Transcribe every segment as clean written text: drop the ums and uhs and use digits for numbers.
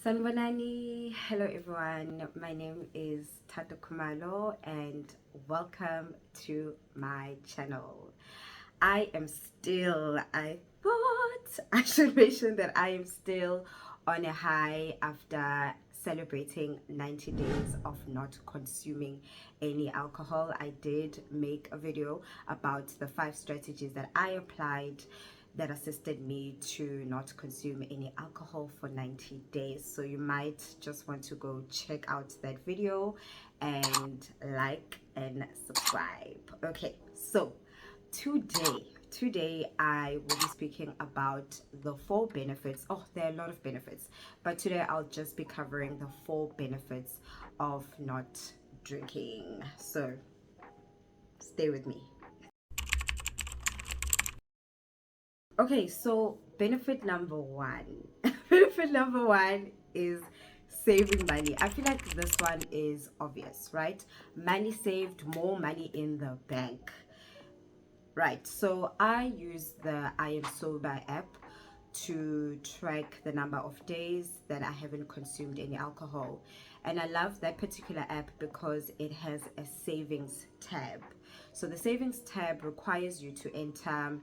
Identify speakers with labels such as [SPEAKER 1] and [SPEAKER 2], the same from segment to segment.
[SPEAKER 1] Sanbonani, hello everyone. My name is Tato Kumalo and welcome to my channel. I thought I should mention that I am still on a high after celebrating 90 days of not consuming any alcohol. I did make a video about the 5 strategies that I applied that assisted me to not consume any alcohol for 90 days. So you might just want to go check out that video and like and subscribe. Okay, so today I will be speaking about the 4 benefits. Oh, there are a lot of benefits, but today I'll just be covering the 4 benefits of not drinking. So stay with me. Okay, so benefit number one. Benefit number one is saving money. I feel like this one is obvious, right? Money saved, more money in the bank. Right, so I use the I Am Sober app to track the number of days that I haven't consumed any alcohol. And I love that particular app because it has a savings tab. So the savings tab requires you to enter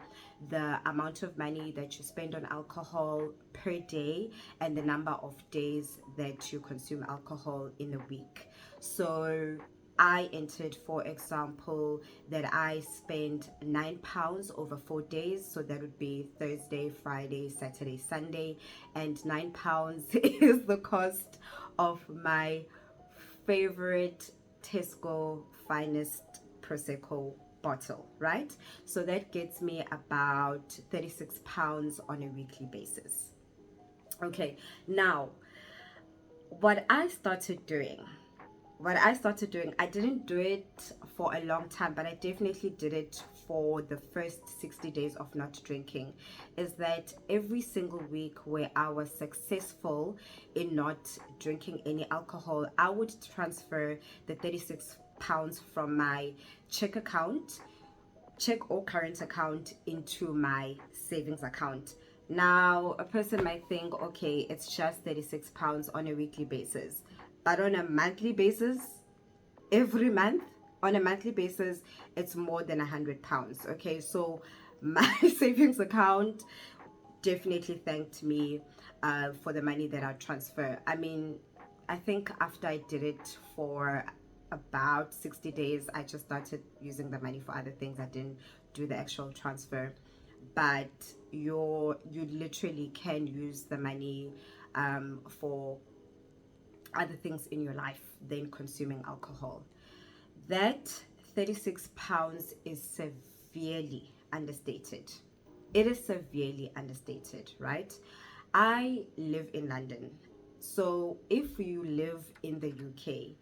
[SPEAKER 1] the amount of money that you spend on alcohol per day and the number of days that you consume alcohol in a week. So I entered, for example, that I spent £9 over 4 days, so that would be Thursday, Friday, Saturday, Sunday, and £9 is the cost of my favorite Tesco Finest Prosecco bottle, right? So that gets me about £36 on a weekly basis. Okay, now what I started doing, I didn't do it for a long time, but I definitely did it for the first 60 days of not drinking, is that every single week where I was successful in not drinking any alcohol, I would transfer the £36 from my check or current account into my savings account. Now, a person might think, okay, it's just £36 on a weekly basis, but on a monthly basis, every month, on a monthly basis, it's more than £100. Okay, so my savings account definitely thanked me for the money that I transfer. I mean, I think after I did it for about 60 days, I just started using the money for other things. I didn't do the actual transfer, but you literally can use the money for other things in your life than consuming alcohol. That £36 is severely understated. It is severely understated, right? I live in London. So if you live in the UK,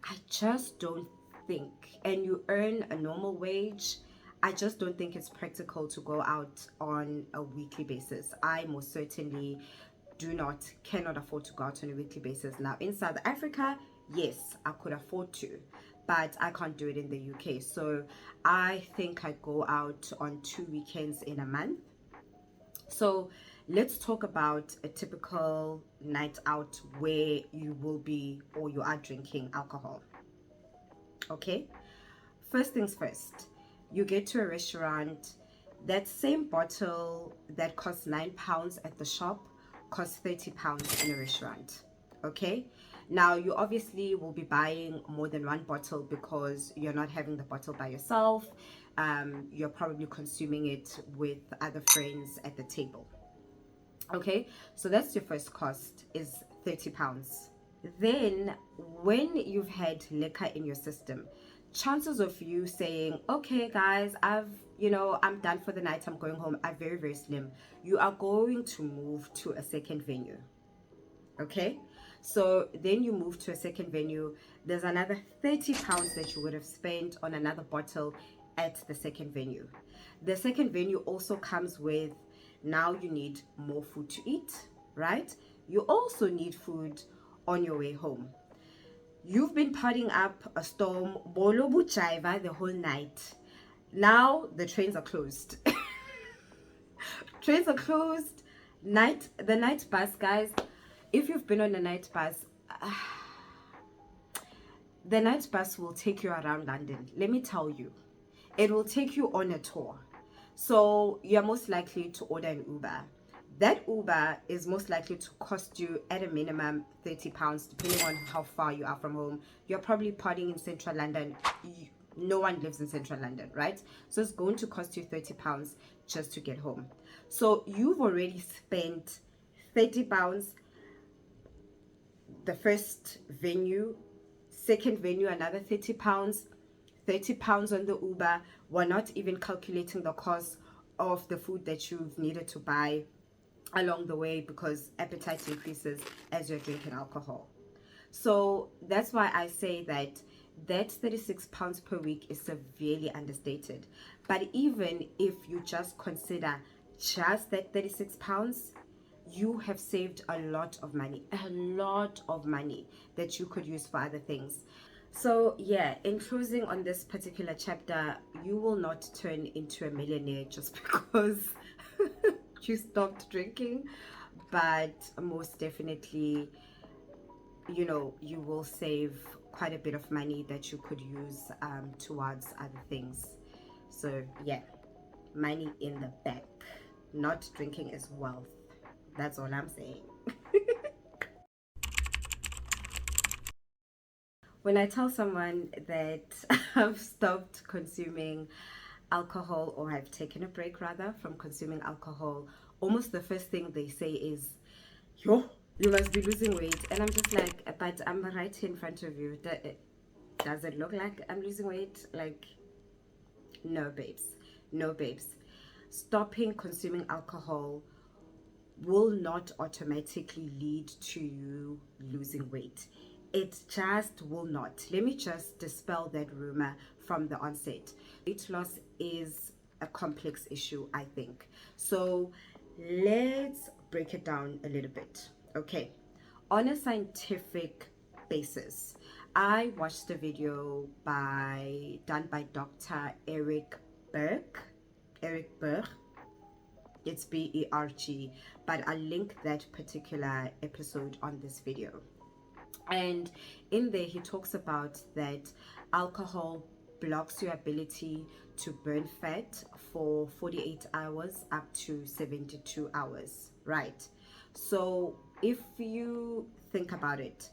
[SPEAKER 1] I just don't think, and you earn a normal wage, I just don't think it's practical to go out on a weekly basis. I most certainly cannot afford to go out on a weekly basis. Now in South Africa, yes, I could afford to, but I can't do it in the UK. So I think I go out on 2 weekends in a month. So let's talk about a typical night out where you will be or you are drinking alcohol. Okay, first things first, you get to a restaurant. That same bottle that costs £9 at the shop costs £30 in a restaurant. Okay, now you obviously will be buying more than one bottle because you're not having the bottle by yourself. You're probably consuming it with other friends at the table. Okay, so that's your first cost, is £30. Then when you've had liquor in your system, chances of you saying, okay guys, I'm done for the night, I'm going home, are very, very slim. You are going to move to a second venue. Okay, so then you move to a second venue. There's another £30 that you would have spent on another bottle at the second venue. The second venue also comes with, now you need more food to eat, right? You also need food on your way home. You've been partying up a storm, bolo buchaiva, the whole night. Now the trains are closed. Trains are closed. The night bus, guys, If you've been on a night bus, the night bus will take you around London. Let me tell you, it will take you on a tour. So you're most likely to order an Uber. That Uber is most likely to cost you at a minimum £30, depending on how far you are from home. You're probably partying in central London. No one lives in central London, right? So it's going to cost you £30 just to get home. So you've already spent £30, the first venue, second venue, another £30, £30 on the Uber. We're not even calculating the cost of the food that you've needed to buy along the way, because appetite increases as you're drinking alcohol. So that's why I say that £36 per week is severely understated. But even if you just consider just that £36, you have saved a lot of money that you could use for other things. So yeah, in closing on this particular chapter, you will not turn into a millionaire just because you stopped drinking, but most definitely, you know, you will save quite a bit of money that you could use towards other things. So yeah, money in the bank. Not drinking is wealth. That's all I'm saying. When I tell someone that I've stopped consuming alcohol, or I've taken a break rather from consuming alcohol, almost the first thing they say is, yo, you must be losing weight. And I'm just like, but I'm right here in front of you. Does it look like I'm losing weight? Like, no, babes. No, babes. Stopping consuming alcohol will not automatically lead to you losing weight. It just will not. Let me just dispel that rumor from the onset. Weight loss is a complex issue, I think. So let's break it down a little bit. Okay. On a scientific basis, I watched a video done by Dr. Eric Berg. Eric Berg, it's Berg, but I'll link that particular episode on this video. And in there he talks about that alcohol blocks your ability to burn fat for 48 hours up to 72 hours, right? So if you think about it,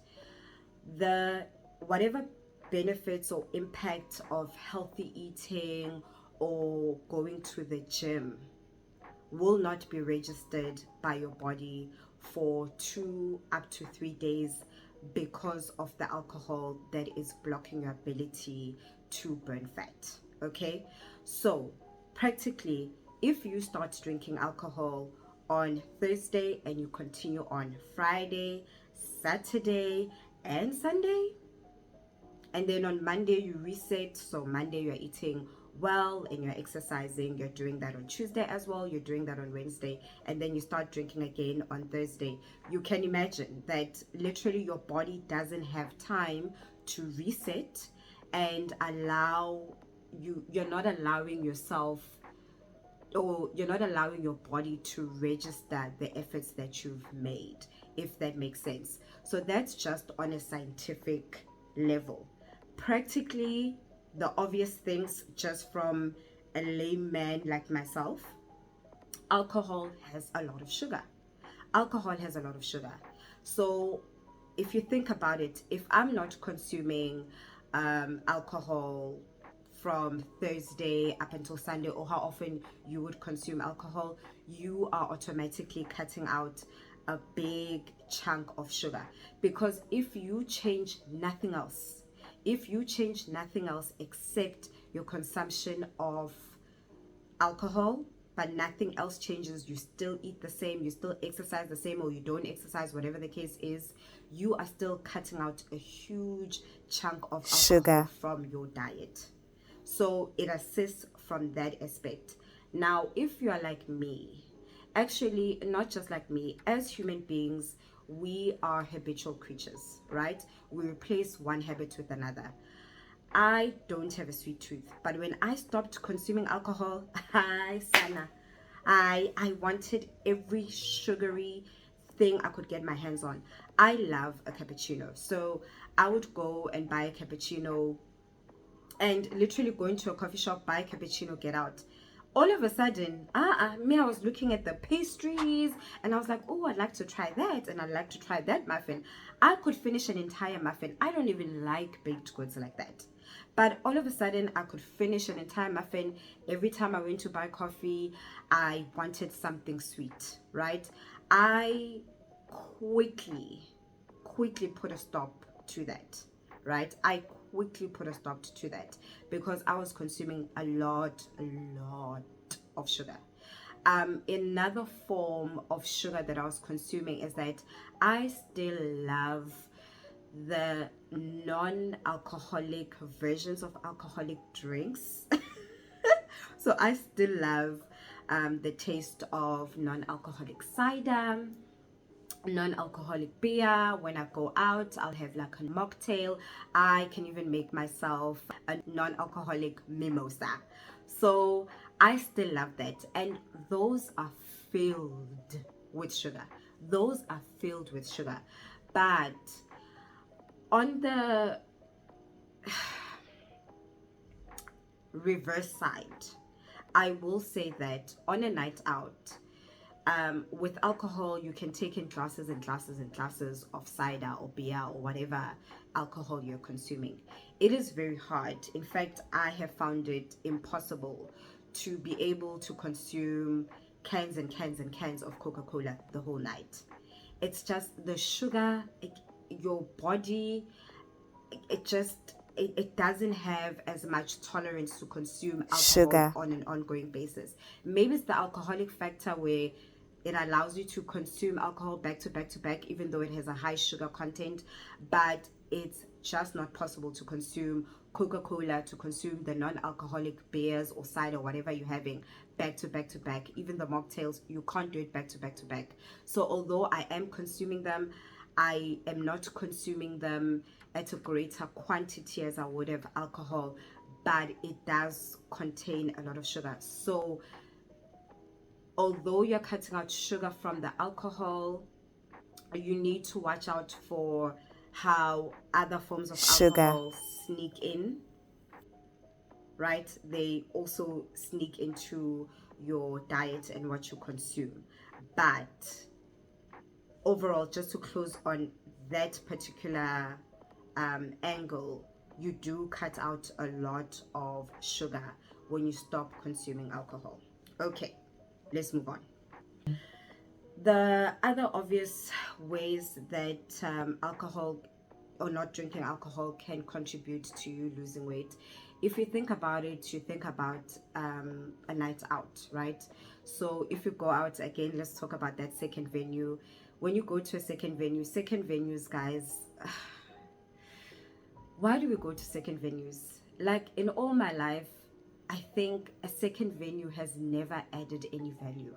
[SPEAKER 1] the whatever benefits or impact of healthy eating or going to the gym will not be registered by your body for 2 up to 3 days because of the alcohol that is blocking your ability to burn fat. Okay, so practically, if you start drinking alcohol on Thursday and you continue on Friday, Saturday, and Sunday, and then on Monday you reset. So Monday you're eating well and you're exercising, you're doing that on Tuesday as well, you're doing that on Wednesday, and then you start drinking again on Thursday. You can imagine that literally your body doesn't have time to reset and you're not allowing yourself, or you're not allowing your body to register the efforts that you've made, if that makes sense. So that's just on a scientific level. Practically, the obvious things, just from a layman like myself, alcohol has a lot of sugar. Alcohol has a lot of sugar. So if you think about it, if I'm not consuming alcohol from Thursday up until Sunday, or how often you would consume alcohol, you are automatically cutting out a big chunk of sugar. Because if you change nothing else, except your consumption of alcohol, but nothing else changes, you still eat the same, you still exercise the same, or you don't exercise, whatever the case is, you are still cutting out a huge chunk of sugar from your diet. So it assists from that aspect. Now, if you are like me, actually not just like me, as human beings, we are habitual creatures, right? We replace one habit with another. I don't have a sweet tooth, but when I stopped consuming alcohol, I wanted every sugary thing I could get my hands on. I love a cappuccino. So I would go and buy a cappuccino and literally go into a coffee shop, buy a cappuccino, get out. All of a sudden, me, I was looking at the pastries and I was like, oh, I'd like to try that and I'd like to try that muffin. I could finish an entire muffin. I don't even like baked goods like that. But all of a sudden, I could finish an entire muffin. Every time I went to buy coffee, I wanted something sweet, right? I quickly put a stop to that, right? I quickly put a stop to that because I was consuming a lot of sugar. Another form of sugar that I was consuming is that I still love the non-alcoholic versions of alcoholic drinks. So I still love the taste of non-alcoholic cider, non-alcoholic beer. When I go out, I'll have like a mocktail. I can even make myself a non-alcoholic mimosa. So I still love that, and those are filled with sugar. Those are filled with sugar. But on the reverse side, I will say that on a night out, with alcohol, you can take in glasses and glasses and glasses of cider or beer or whatever alcohol you're consuming. It is very hard. In fact, I have found it impossible to be able to consume cans and cans and cans of Coca-Cola the whole night. It's just the sugar, your body, it doesn't have as much tolerance to consume alcohol
[SPEAKER 2] Sugar.
[SPEAKER 1] on an ongoing basis. Maybe it's the alcoholic factor where it allows you to consume alcohol back to back to back, even though it has a high sugar content, but it's just not possible to consume Coca-Cola, to consume the non-alcoholic beers or cider, whatever you're having, back to back to back. Even the mocktails, you can't do it back to back to back. So although I am consuming them, I am not consuming them at a greater quantity as I would have alcohol, but it does contain a lot of sugar. So although you're cutting out sugar from the alcohol, you need to watch out for how other forms of
[SPEAKER 2] Sugar.
[SPEAKER 1] alcohol sneak in, right? They also sneak into your diet and what you consume. But overall, just to close on that particular angle, you do cut out a lot of sugar when you stop consuming alcohol. Okay, let's move on. The other obvious ways that alcohol or not drinking alcohol can contribute to you losing weight, if you think about it, you think about a night out, right? So if you go out again, let's talk about that second venue. When you go to a second venues, guys, why do we go to second venues? Like in all my life, I think a second venue has never added any value.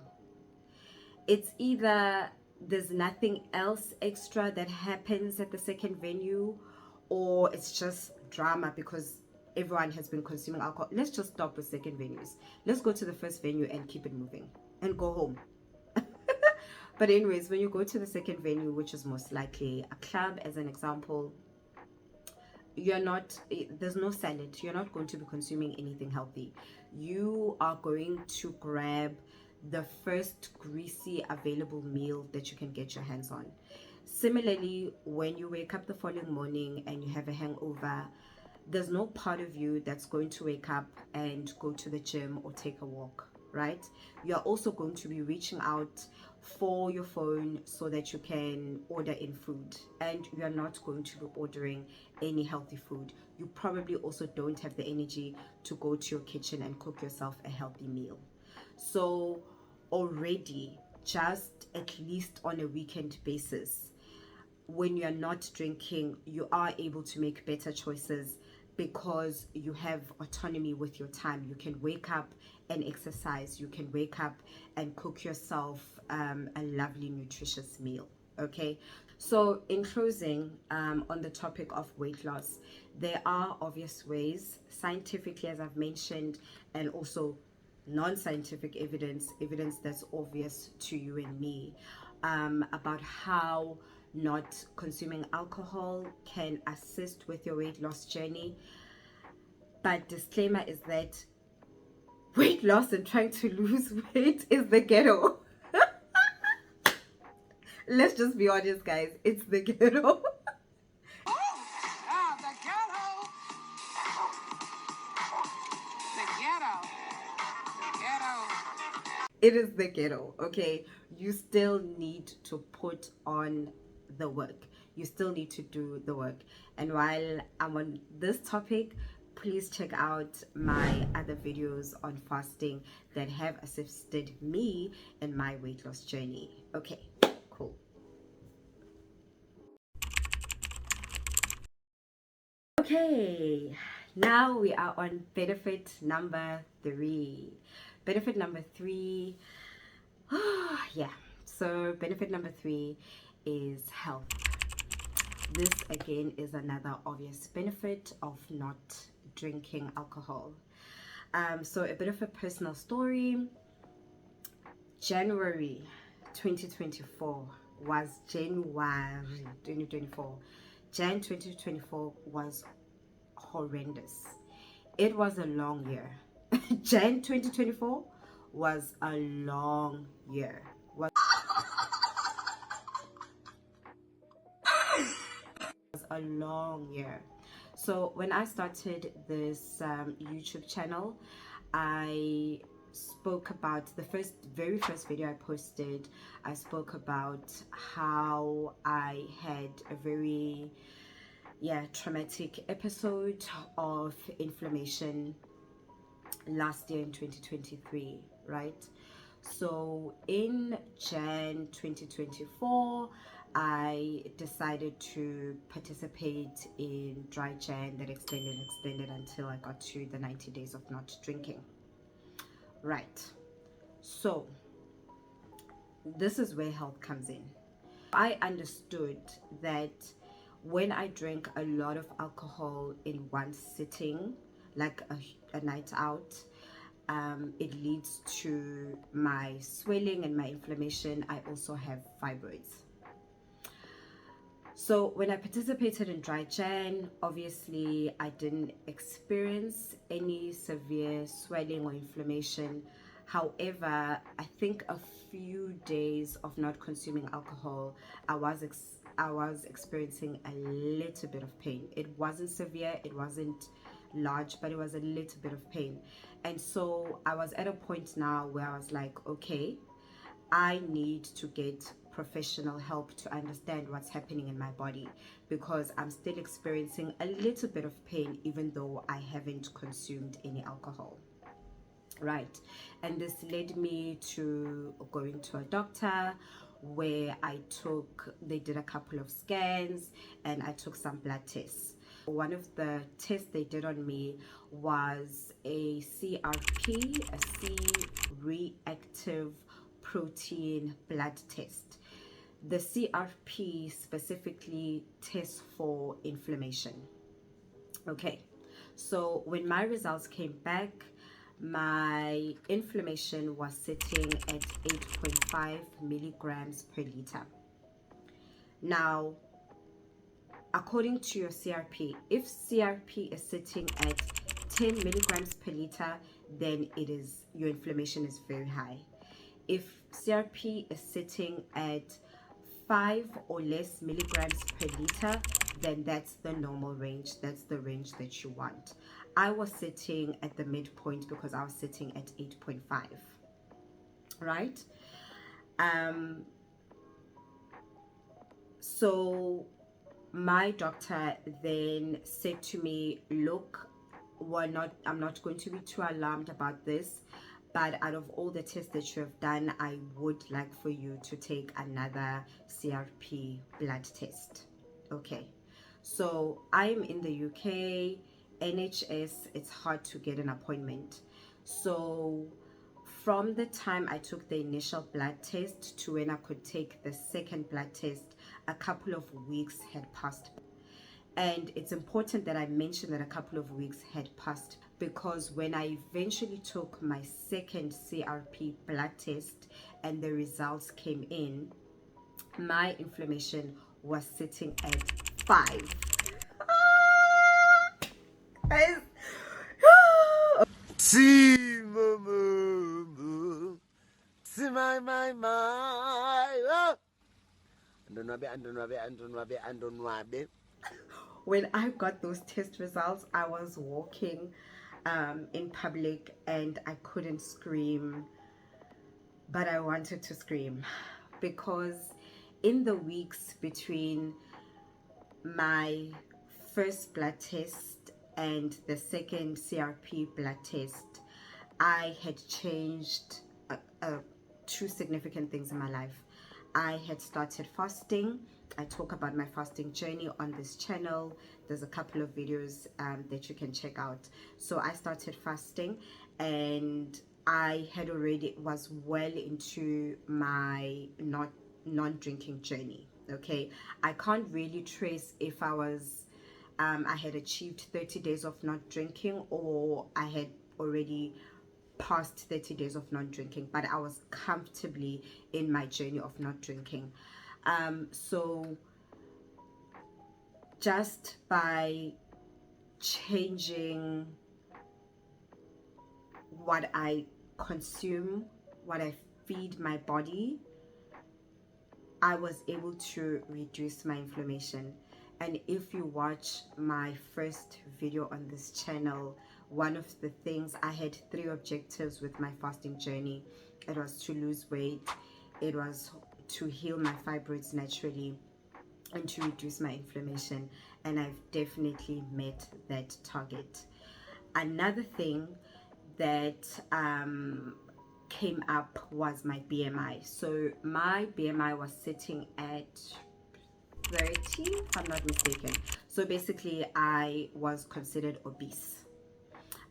[SPEAKER 1] It's either there's nothing else extra that happens at the second venue, or it's just drama because everyone has been consuming alcohol. Let's just stop with second venues. Let's go to the first venue and keep it moving and go home. But anyways, when you go to the second venue, which is most likely a club as an example, there's no salad. You're not going to be consuming anything healthy. You are going to grab the first greasy available meal that you can get your hands on. Similarly, when you wake up the following morning and you have a hangover, there's no part of you that's going to wake up and go to the gym or take a walk, right? You're also going to be reaching out for your phone so that you can order in food, and you're not going to be ordering any healthy food. You probably also don't have the energy to go to your kitchen and cook yourself a healthy meal. So already, just at least on a weekend basis, when you're not drinking, you are able to make better choices because you have autonomy with your time. You can wake up and exercise. You can wake up and cook yourself a lovely, nutritious meal. Okay. So in closing, on the topic of weight loss, there are obvious ways, scientifically, as I've mentioned, and also non-scientific evidence that's obvious to you and me, about how not consuming alcohol can assist with your weight loss journey. But disclaimer is that weight loss and trying to lose weight is the ghetto. Let's just be honest, guys. It's the ghetto.
[SPEAKER 2] The ghetto. The ghetto. The ghetto.
[SPEAKER 1] It is the ghetto, okay? You still need to put on the work. You still need to do the work. And while I'm on this topic, please check out my other videos on fasting that have assisted me in my weight loss journey. Okay, cool. Okay, now we are on benefit number 3. Benefit number 3, yeah. So benefit number 3 is health. This again is another obvious benefit of not drinking alcohol. So a bit of a personal story. January 2024 was January 2024. Jan 2024 was horrendous. It was a long year. Jan 2024 was a long year. Was a long year. So when I started this YouTube channel, I spoke about the very first video I posted. I spoke about how I had a very traumatic episode of inflammation last year in 2023, right? So in Jan 2024, I decided to participate in dry Jan that extended until I got to the 90 days of not drinking. Right. So this is where health comes in. I understood that when I drink a lot of alcohol in one sitting, like a night out, it leads to my swelling and my inflammation. I also have fibroids. So when I participated in dry Jan, obviously I didn't experience any severe swelling or inflammation. However, I think a few days of not consuming alcohol, I was experiencing a little bit of pain. It wasn't severe, it wasn't large, but it was a little bit of pain. And so I was at a point now where I was like, okay, I need to get professional help to understand what's happening in my body, because I'm still experiencing a little bit of pain even though I haven't consumed any alcohol. Right. And this led me to going to a doctor where they did a couple of scans and I took some blood tests. One of the tests they did on me was a CRP, a C-reactive protein blood test. The CRP specifically tests for inflammation. Okay, so when my results came back, my inflammation was sitting at 8.5 milligrams per liter. Now, according to your CRP, if CRP is sitting at 10 milligrams per liter, then your inflammation is very high. If CRP is sitting at 5 or less milligrams per liter, then that's the normal range. That's the range that you want. I was sitting at the midpoint because I was sitting at 8.5, right? So my doctor then said to me, look, I'm not going to be too alarmed about this, but out of all the tests that you have done, I would like for you to take another CRP blood test. Okay, so I'm in the UK, NHS, it's hard to get an appointment. So from the time I took the initial blood test to when I could take the second blood test, a couple of weeks had passed. And it's important that I mention that a couple of weeks had passed, because when I eventually took my second CRP blood test and the results came in, my inflammation was sitting at 5. Guys,
[SPEAKER 3] See, mama, see my. Oh. Andonwabe.
[SPEAKER 1] when I got those test results, I was walking in public and I couldn't scream, but I wanted to scream because in the weeks between my first blood test and the second CRP blood test, I had changed two significant things in my life. I had started fasting. I talk about my fasting journey on this channel. There's a couple of videos that you can check out. So I started fasting, and I had already was well into my non-drinking journey. Okay, I can't really trace if I had achieved 30 days of not drinking, or I had already past 30 days of non-drinking, but I was comfortably in my journey of not drinking. So just by changing what I consume, what I feed my body, I was able to reduce my inflammation. And if you watch my first video on this channel, one of the things, I had 3 objectives with my fasting journey. It was to lose weight, it was to heal my fibroids naturally, and to reduce my inflammation. And I've definitely met that target. Another thing that came up was my BMI. So my BMI was sitting at 30, if I'm not mistaken. So basically, I was considered obese.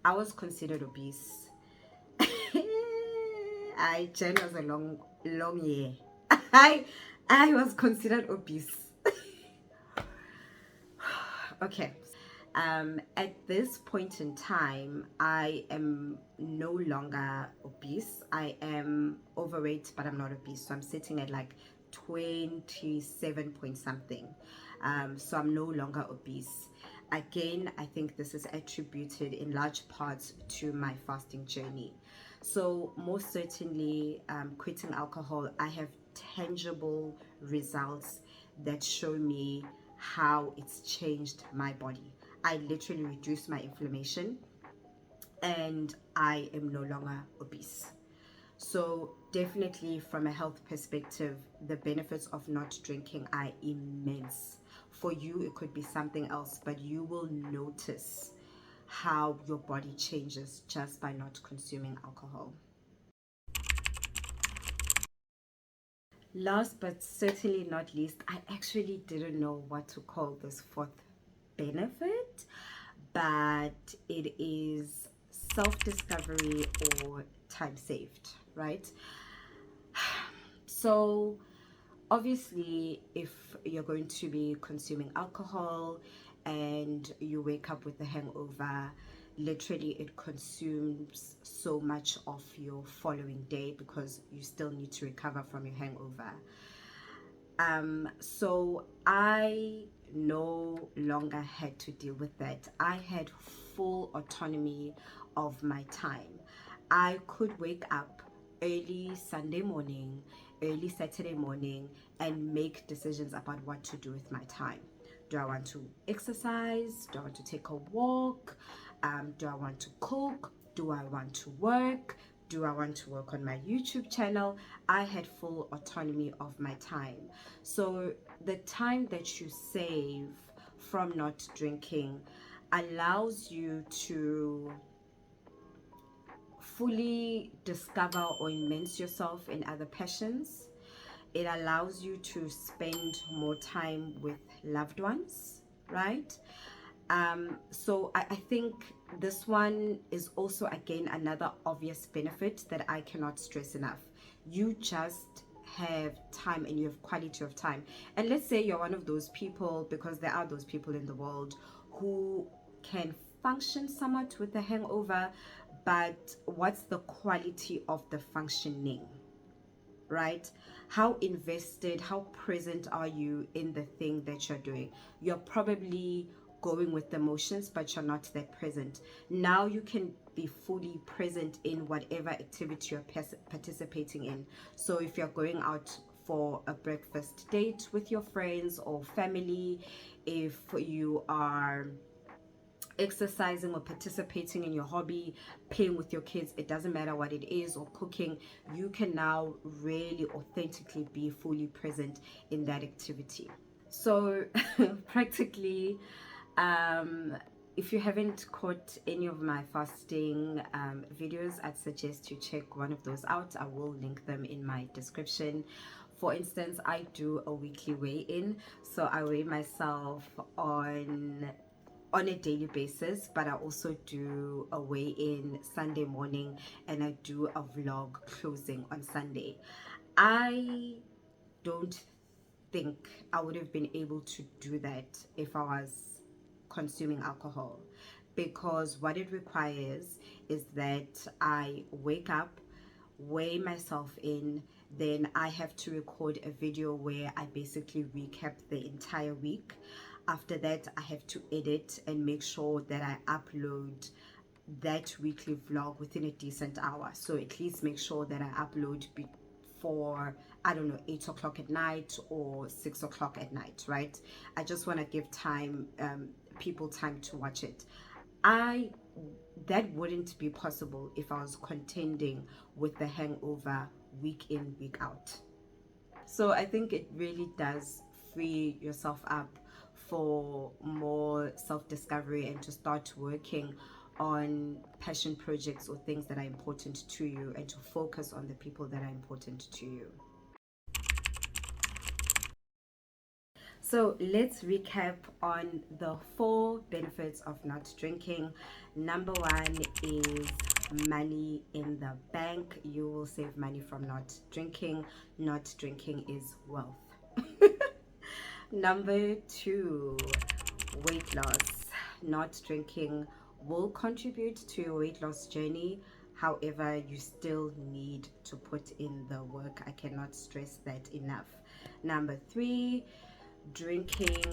[SPEAKER 1] I was considered obese. Jen was a long year. I was considered obese. Okay. At this point in time, I am no longer obese. I am overweight, but I'm not obese. So I'm sitting at like 27 point something. So I'm no longer obese. Again, I think this is attributed in large parts to my fasting journey. So most certainly, quitting alcohol, I have tangible results that show me how it's changed my body. I literally reduced my inflammation and I am no longer obese. So definitely from a health perspective, the benefits of not drinking are immense. For you, it could be something else, but you will notice how your body changes just by not consuming alcohol. Last but certainly not least, I actually didn't know what to call this fourth benefit, but it is self-discovery or time saved, right? So obviously, if you're going to be consuming alcohol and you wake up with a hangover, literally it consumes so much of your following day because you still need to recover from your hangover. So I no longer had to deal with that. I had full autonomy of my time. I could wake up early Sunday morning, early Saturday morning, and make decisions about what to do with my time. Do I want to exercise? Do I want to take a walk? Do I want to cook? Do I want to work? Do I want to work on my YouTube channel? I had full autonomy of my time. So the time that you save from not drinking allows you to fully discover or immerse yourself in other passions. It allows you to spend more time with loved ones, right? So I think this one is also, again, another obvious benefit that I cannot stress enough. You just have time and you have quality of time. And let's say you're one of those people, because there are those people in the world who can function somewhat with a hangover, but what's the quality of the functioning, right? how invested, how present are you in the thing that you're doing? You're probably going with the motions, but you're not that present. Now you can be fully present in whatever activity you're participating in. So if you're going out for a breakfast date with your friends or family, if you are exercising or participating in your hobby, playing with your kids, it doesn't matter what it is, or cooking, you can now really authentically be fully present in that activity. So practically, if you haven't caught any of my fasting videos, I'd suggest you check one of those out. I will link them in my description. For instance, I do a weekly weigh-in, so I weigh myself on a daily basis, but I also do a weigh-in Sunday morning, and I do a vlog closing on Sunday. I don't think I would have been able to do that if I was consuming alcohol, because what it requires is that I wake up, weigh myself in, then I have to record a video where I basically recap the entire week. After that, I have to edit and make sure that I upload that weekly vlog within a decent hour. So at least make sure that I upload before, I don't know, 8 o'clock at night or 6 o'clock at night, right? I just want to give time, people time to watch it. That wouldn't be possible if I was contending with the hangover week in, week out. So I think it really does free yourself up for more self-discovery and to start working on passion projects or things that are important to you, and to focus on the people that are important to you. So let's recap on the 4 benefits of not drinking. Number 1 is money in the bank. You will save money from not drinking. Not drinking is wealth. Number 2, weight loss. Not drinking will contribute to your weight loss journey. However, you still need to put in the work. I cannot stress that enough. Number 3, drinking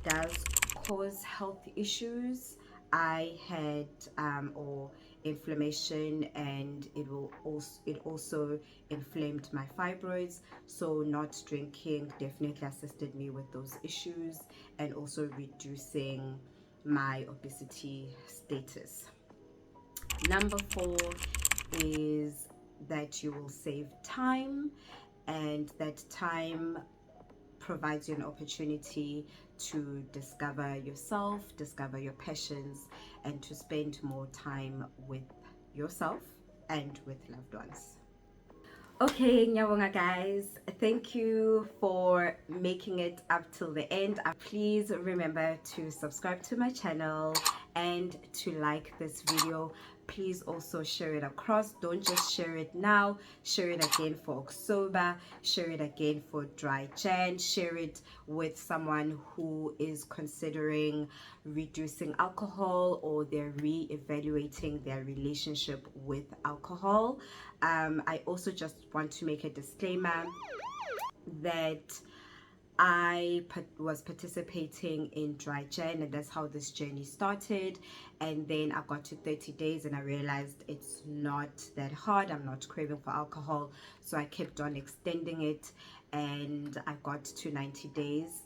[SPEAKER 1] does cause health issues. I had or inflammation, and it also inflamed my fibroids, so not drinking definitely assisted me with those issues, and also reducing my obesity status. Number 4 is that you will save time, and that time provides you an opportunity to discover yourself, discover your passions, and to spend more time with yourself and with loved ones. Okay, nyawonga guys, thank you for making it up till the end. Please remember to subscribe to my channel and to like this video. Please also share it across. Don't just share it now, share it again for October, share it again for Dry Jan, share it with someone who is considering reducing alcohol, or they're re-evaluating their relationship with alcohol. I also just want to make a disclaimer that I was participating in Dry Jan, and that's how this journey started. And then I got to 30 days and I realized it's not that hard. I'm not craving for alcohol, so I kept on extending it, and I got to 90 days.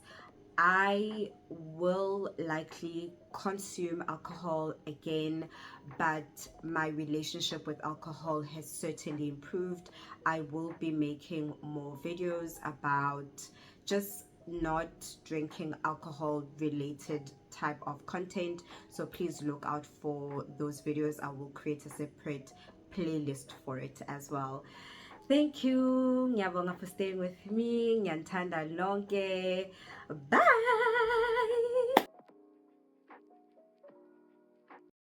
[SPEAKER 1] I will likely consume alcohol again, but my relationship with alcohol has certainly improved. I will be making more videos about just not drinking alcohol related type of content, so please look out for those videos. I will create a separate playlist for it as well. Thank you, ngiyabonga for staying with me. Ngiyanithanda lonke. Bye.